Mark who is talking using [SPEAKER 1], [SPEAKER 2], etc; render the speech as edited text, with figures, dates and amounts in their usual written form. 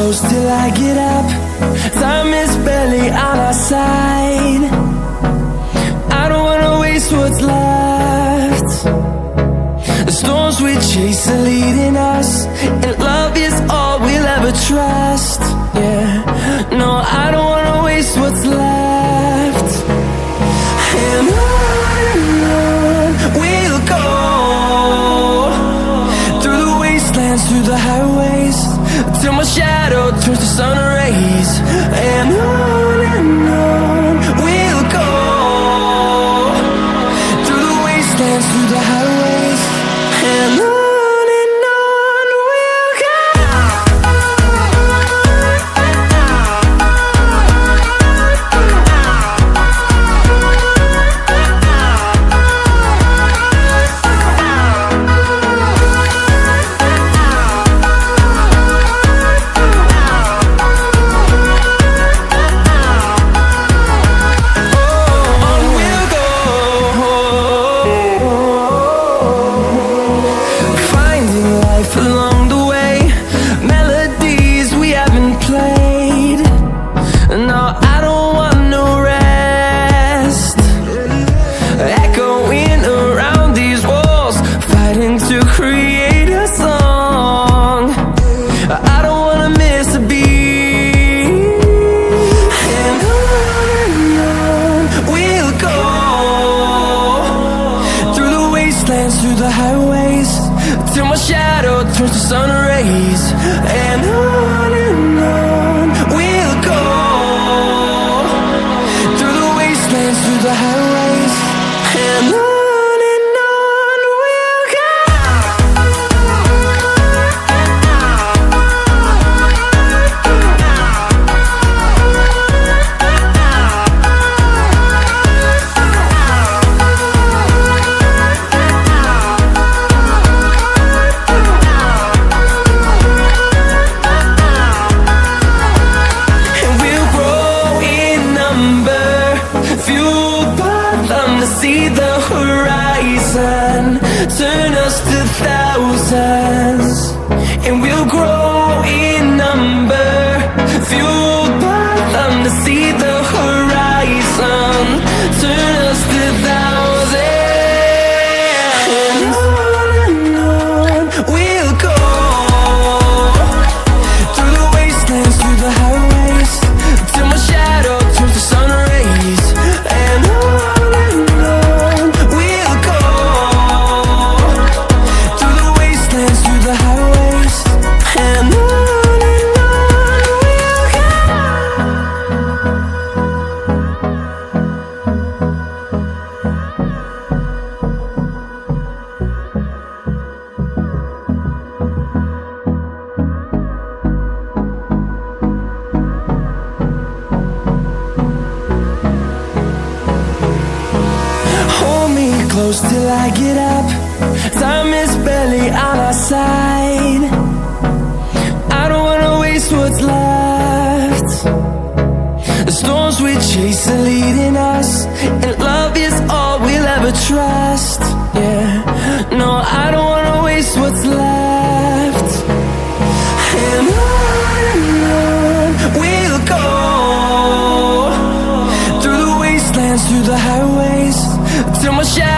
[SPEAKER 1] close till I get up. Time is barely on our side. I don't wanna waste what's left. The storms we chase are leading us, and love is all we'll ever trust. Yeah, no, I don't wanna waste what's left. And on we'll go, through the wastelands, through the highways, till my shadow turns to sun rays. And on we'll go, through the wastelands, through the highways, and on. Along the way, melodies we haven't played. No, I don't want no rest. Echoing around these walls, fighting to create a song. I don't wanna miss a beat. And on we'll go, through the wastelands, through the highways, till my shadow turns to sun rays. And on we'll go, through the wastelands, through the highways, and on we'll go. See the horizon, turn us to thousands, and we'll grow in number, fueled by them to see the horizon, turn us to thousands. And on we'll go, through the wastelands, through the highways, till my shadow turns to sun rays. And on close till I get up. Time is barely on our side. I don't wanna waste what's left. The storms we chase are leading us, and love is all we'll ever trust. Yeah, no, I don't wanna waste what's left. And on we'll go, through the wastelands, through the highways, till my shadow